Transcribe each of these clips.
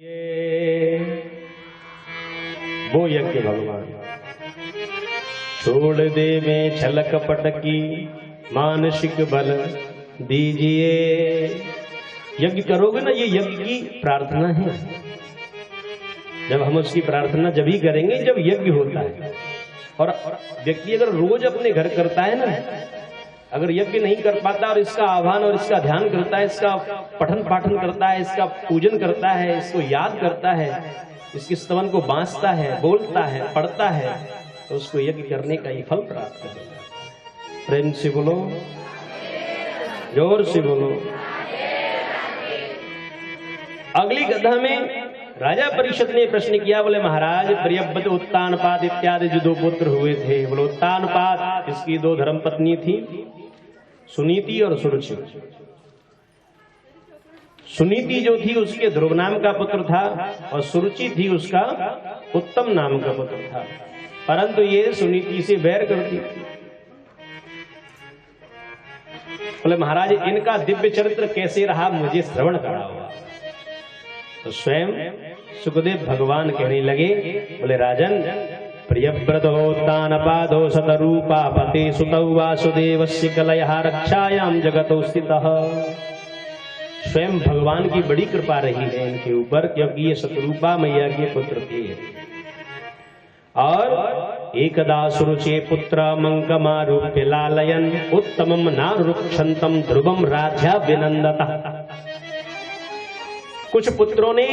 ये वो यज्ञ भगवान छोड़ दे में छलक पटकी मानसिक बल दीजिए। यज्ञ करोगे ना, ये यज्ञ की प्रार्थना है। जब हम उसकी प्रार्थना जब ही करेंगे जब यज्ञ होता है। और व्यक्ति अगर रोज अपने घर करता है ना, अगर यज्ञ नहीं कर पाता और इसका आह्वान और इसका ध्यान करता है, इसका पठन पाठन करता है, इसका पूजन करता है, इसको याद करता है, इसके स्तवन को बांसता है, बोलता है, पढ़ता है, तो उसको यज्ञ करने का ये फल प्राप्त है। प्रेम से बोलो, जोर से बोलो। अगली कथा में राजा परिषद ने प्रश्न किया, बोले महाराज प्रियव्रत उत्तानपाद इत्यादि जो दो पुत्र हुए थे। बोले उत्तानपाद इसकी दो धर्म पत्नी थी, सुनीति और सुरुचि। सुनीति जो थी उसके ध्रुव नाम का पुत्र था और सुरुचि थी उसका उत्तम नाम का पुत्र था, परंतु ये सुनीति से बैर करती थी। बोले महाराज इनका दिव्य चरित्र कैसे रहा, मुझे श्रवण करा हुआ। तो स्वयं सुखदेव भगवान कहने लगे, बोले राजन प्रियव्रतोत्तानपादो शतरूपा पते सुतौ वासुदेवस्य कलयः रक्षायां जगतो स्थितः। स्वयं भगवान की बड़ी कृपा रही है इनके ऊपर, क्योंकि ये शतरूपा मैया के पुत्र थे। और एकदा सुरुचे पुत्र मंकमारूप्य लालयन उत्तमम नारुक्षन्तम ध्रुवम राजा विनंदतः। कुछ पुत्रों ने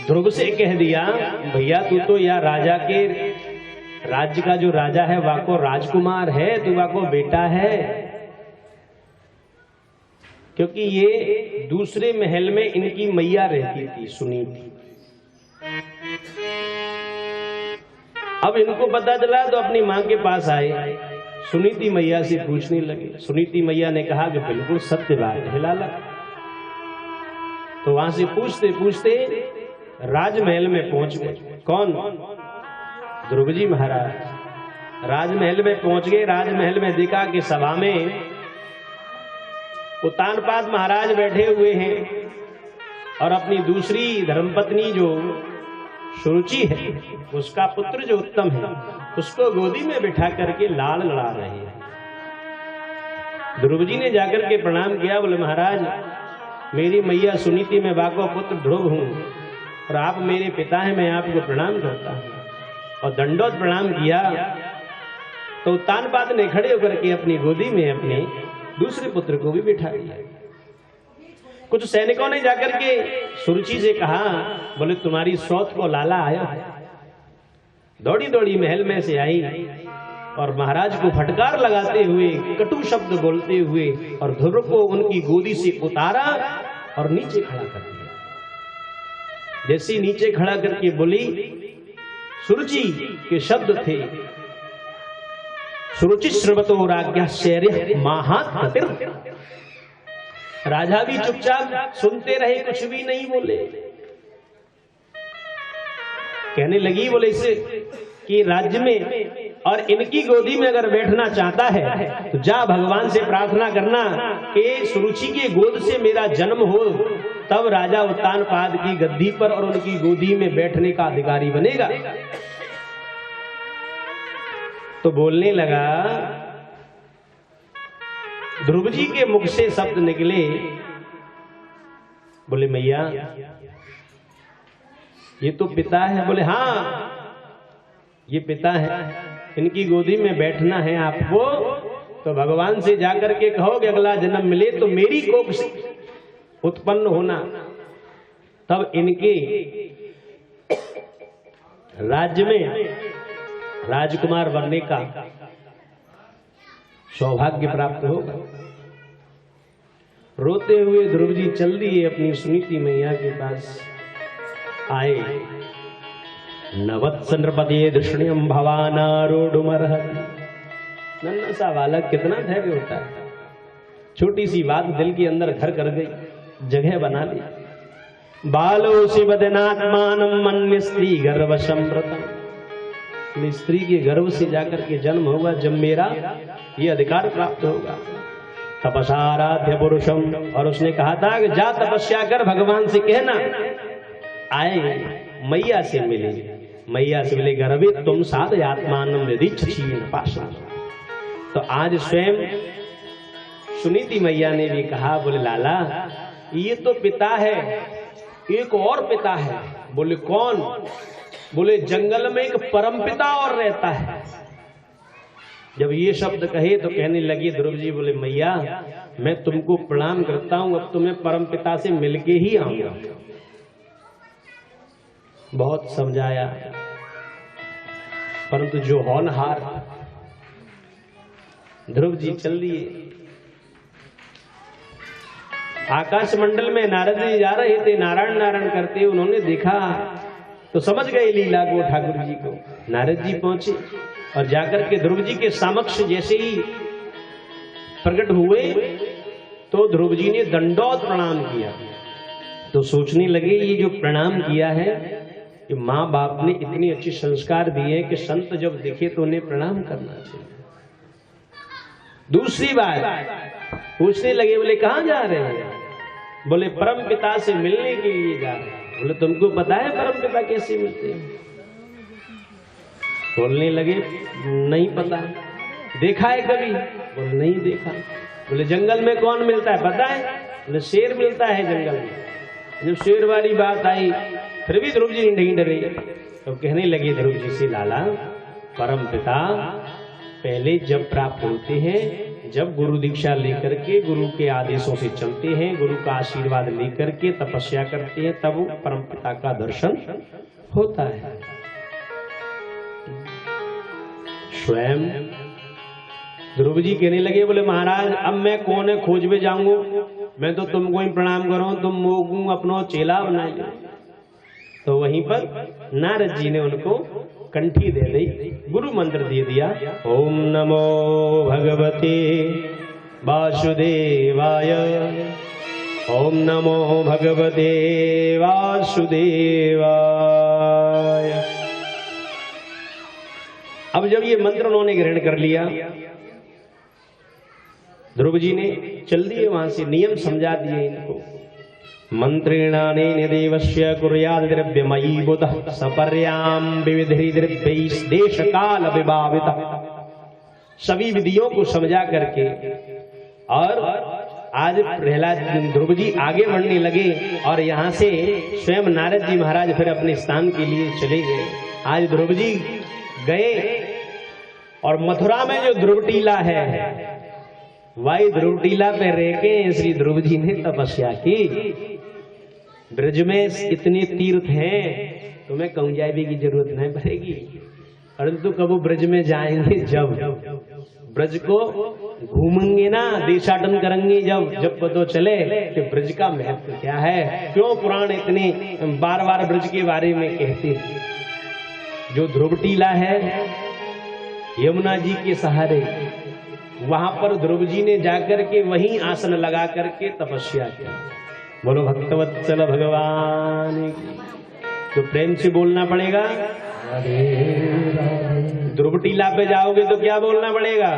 ध्रुव से कह दिया, भैया तू तो या राजा के राज्य का जो राजा है वाको राजकुमार है, तू वाको बेटा है। क्योंकि ये दूसरे महल में इनकी मैया रहती थी सुनीति। अब इनको पता चला तो अपनी मां के पास आए, सुनीति मैया से पूछने लगे। सुनीति मैया ने कहा कि बिल्कुल सत्य बात है लाला। तो वहां से पूछते पूछते राजमहल में पहुंच गए। कौन? ध्रुव जी महाराज राजमहल में पहुंच गए। राजमहल में देखा कि सभा में उत्तानपाद महाराज बैठे हुए हैं और अपनी दूसरी धर्मपत्नी जो सुरुचि है उसका पुत्र जो उत्तम है उसको गोदी में बिठा करके लाड़ लड़ा रहे हैं। ध्रुव जी ने जाकर के प्रणाम किया, बोले महाराज मेरी मैया सुनीति में वाको पुत्र ध्रुव हूं और आप मेरे पिता हैं, मैं आपको प्रणाम करता हूं। और दंडोत प्रणाम किया तो उत्तानपाद ने खड़े होकर के अपनी गोदी में अपने दूसरे पुत्र को भी बिठा दिया। कुछ सैनिकों ने जाकर के सुरुचि से कहा, बोले तुम्हारी सौत को लाला आया है। दौड़ी दौड़ी महल में से आई और महाराज को फटकार लगाते हुए कटु शब्द बोलते हुए और ध्रुव को उनकी गोदी से उतारा और नीचे खड़ा कर दिया। जैसे नीचे खड़ा करके बोली, सुरुचि के शब्द थे, सुरुचि श्रवतो राज्ञा शौर्य महात्मतिर। राजा भी चुपचाप सुनते रहे, कुछ भी नहीं बोले। कहने लगी, बोले इसे कि राज्य में और इनकी गोदी में अगर बैठना चाहता है तो जा भगवान से प्रार्थना करना कि सुरुचि की गोद से मेरा जन्म हो, तब राजा उत्तानपाद की गद्दी पर और उनकी गोदी में बैठने का अधिकारी बनेगा। तो बोलने लगा, ध्रुव जी के मुख से शब्द निकले, बोले मैया ये तो पिता है। बोले हाँ ये पिता है, इनकी गोदी में बैठना है आपको, तो भगवान से जाकर के कहो कि अगला जन्म मिले तो मेरी कोख से उत्पन्न होना, तब इनके राज्य में राजकुमार बनने का सौभाग्य प्राप्त होगा। रोते हुए ध्रुव जी चल दिए अपनी सुनीति मैया के पास आए। नवत्स नृपति दृष्ण्यम भवानारूढ़मर्हति। नन्हा सा बालक कितना धैर्य होता है, छोटी सी बात दिल के अंदर घर कर गई, जगह बना ली। बालो शिवदनात्मानं मन्य स्त्री गर्भ संप्रतम। स्त्री के गर्भ से जाकर के जन्म होगा जब मेरा ये अधिकार प्राप्त होगा। तपसाराध्य पुरुषम, और उसने कहा था कि जा तपस्या कर, भगवान से कहना आए, मैया से मिले। मैया से मिले, गर्भे तुम साध आत्मानम विदिच्छीन पाशा। तो आज स्वयं सुनीति मैया ने भी कहा, बोले लाला ये तो पिता है, एक और पिता है। बोले कौन? बोले जंगल में एक परम पिता और रहता है। जब ये शब्द कहे तो कहने लगी ध्रुव जी, बोले मैया मैं तुमको प्रणाम करता हूं, अब तुम्हें परम पिता से मिलके ही आऊंगा। बहुत समझाया, परंतु जो होनहार ध्रुव जी चल दिए। आकाश मंडल में नारद जी जा रहे थे, नारायण नारायण करते, उन्होंने देखा तो समझ गए लीला को ठाकुर जी को। नारद जी पहुंचे और जाकर के ध्रुव जी के समक्ष जैसे ही प्रकट हुए तो ध्रुव जी ने दंडौत प्रणाम किया। तो सोचने लगे ये जो प्रणाम किया है कि माँ बाप ने इतनी अच्छी संस्कार दिए कि संत जब दिखे तो उन्हें प्रणाम करना चाहिए। दूसरी बात पूछने लगे, बोले कहाँ जा रहे हैं? बोले परम पिता से मिलने के लिए जा रहे हैं। बोले तुमको पता है परम पिता कैसे मिलते हैं? बोलने लगे नहीं पता। देखा है कभी? बोले नहीं देखा। बोले जंगल में कौन मिलता है पता है? बोले शेर मिलता है जंगल में। जब शेर वाली बात आई फिर भी ध्रुव जी नहीं डरे। तो कहने लगे ध्रुव जी से, लाला परम पिता पहले जब प्राप्त होते हैं, जब गुरु दीक्षा लेकर के गुरु के आदेशों से चलते हैं, गुरु का आशीर्वाद लेकर के तपस्या करते हैं, तब परम पिता का दर्शन होता है। स्वयं ध्रुव जी कहने लगे, बोले महाराज अब मैं कौन है खोज में जाऊंगा, मैं तो तुमको ही प्रणाम करूं, तुम मोगू अपनो चेला बना लो। तो वहीं पर नारद जी ने उनको कंठी दे दी, गुरु मंत्र दे दिया, ओम नमो भगवते वासुदेवाय, ओम नमो भगवते वासुदेवाय। अब जब ये मंत्र उन्होंने ग्रहण कर लिया, ध्रुव जी ने चल दिए वहां से, नियम समझा दिए इनको। मंत्रेणानेन देवस्य कुर्याद द्रव्यमयी बुधः सपर्याम विविधि द्रव्यैः देश काल विभावितः। सभी विधियों को समझा करके और आज प्रहलाद ध्रुव जी आगे बढ़ने लगे और यहाँ से स्वयं नारद जी महाराज फिर अपने स्थान के लिए चले गए। आज ध्रुव जी गए और मथुरा में जो ध्रुव टीला है वही ध्रुव टीला पे रह के श्री ध्रुव जी ने तपस्या की। ब्रज में इतने तीर्थ हैं, तुम्हें कहूं जाए की जरूरत नहीं पड़ेगी, परंतु कब ब्रज में जाएंगे जब ब्रज को घूमेंगे ना, देशाटन करेंगे जब पता चले कि ब्रज का महत्व क्या है, क्यों पुराण इतने बार बार ब्रज के बारे में कहते हैं। जो ध्रुव टीला है यमुना जी के सहारे, वहां पर ध्रुव जी ने जाकर के वहीं आसन लगा करके तपस्या किया। बोलो भक्तवत्सल भगवान की। तो प्रेम से बोलना पड़ेगा, ध्रुव टीला पे जाओगे तो क्या बोलना पड़ेगा?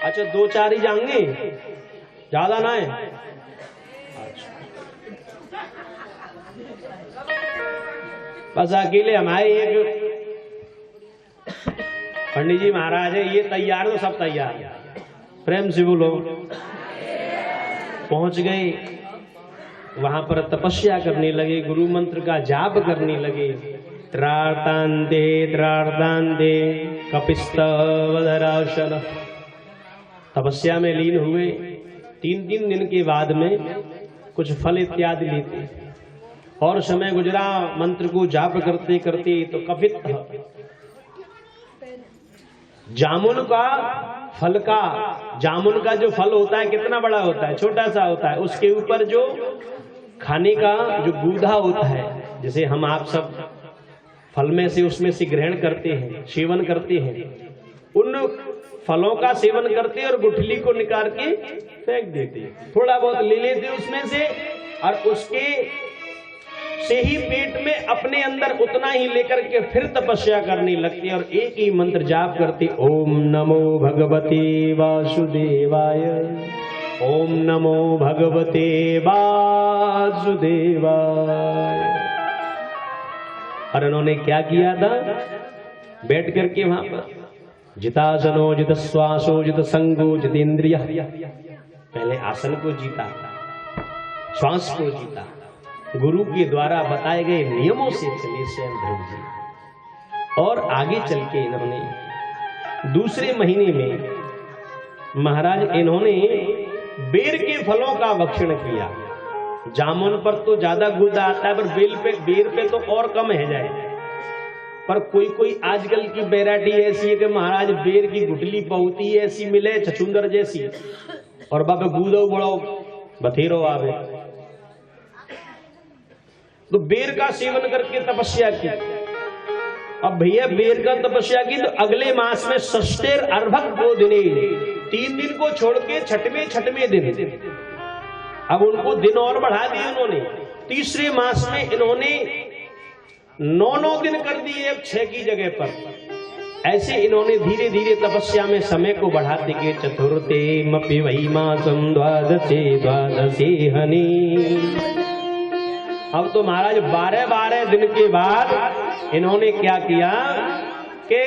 अच्छा 2-4 ही जाएंगे, ज्यादा ना है। अच्छा बस अकेले हमारे एक पंडित जी महाराज है, ये तैयार तो सब तैयार है। प्रेम से बोलो। पहुंच गए वहां पर तपस्या करने लगे, गुरु मंत्र का जाप करने लगे। त्रार्तान्ते त्रार्तान्ते कपिस्तवधराशन। तपस्या में लीन हुए। 3 दिन के बाद में कुछ फल इत्यादि लेते और समय गुजरा मंत्र को जाप करते करते। तो कपित जामुन का फल का, जामुन का जो फल होता है कितना बड़ा होता है? छोटा सा होता है। उसके ऊपर जो खाने का जो गूदा होता है, जैसे हम आप सब फल में से उसमें से ग्रहण करते हैं, सेवन करते हैं, उन फलों का सेवन करते और गुठली को निकाल के फेंक देते, थोड़ा बहुत ले लेते उसमें से और उसके से ही पेट में अपने अंदर उतना ही लेकर के फिर तपस्या करने लगते और एक ही मंत्र जाप करते, ओम नमो भगवते वासुदेवाय, ओम नमो भगवते वासुदेवाय। और उन्होंने क्या किया था? बैठ करके वहां पर जितासनो जित श्वासो जित संगो जित इंद्रिय, पहले आसन को जीता, श्वास को जीता, गुरु के द्वारा बताए गए नियमों से चले स्वयं ध्रुव जी। और आगे चल के इन्होंने दूसरे महीने में महाराज इन्होंने बेर के फलों का भक्षण किया। जामुन पर तो ज्यादा गुदा आता है, पर बेर पे तो और कम है जाए। पर कोई आजकल की वैरायटी ऐसी है कि महाराज बेर की गुटली बहुती ऐसी मिले छछुंदर जैसी, और बाबे गूदो बड़ो बथेरो आवे। तो बेर का सेवन करके तपस्या की। अब भैया बेर का तपस्या की तो अगले मास में षष्ठेर अर्भक को दिने, 3 दिन को छोड़ के छठवें दिन, अब उनको दिन और बढ़ा दिए उन्होंने। तीसरे मास में इन्होंने 9 दिन कर दिए 6 की जगह पर। ऐसे इन्होंने धीरे धीरे तपस्या में समय को बढ़ाते के चतुर्थे मपि वही मासम द्वादशे हनी। अब तो महाराज 12 दिन के बाद इन्होंने क्या किया कि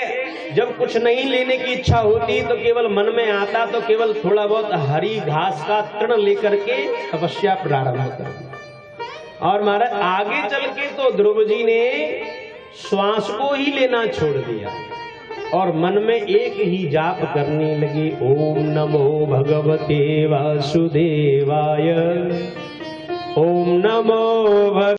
जब कुछ नहीं लेने की इच्छा होती तो केवल मन में आता तो केवल थोड़ा बहुत हरी घास का तृण लेकर के तपस्या प्रारंभ कर दी। और महाराज आगे चल के तो ध्रुव जी ने श्वास को ही लेना छोड़ दिया और मन में एक ही जाप करने लगे, ओम नमो भगवते वासुदेवाय, ओम नमो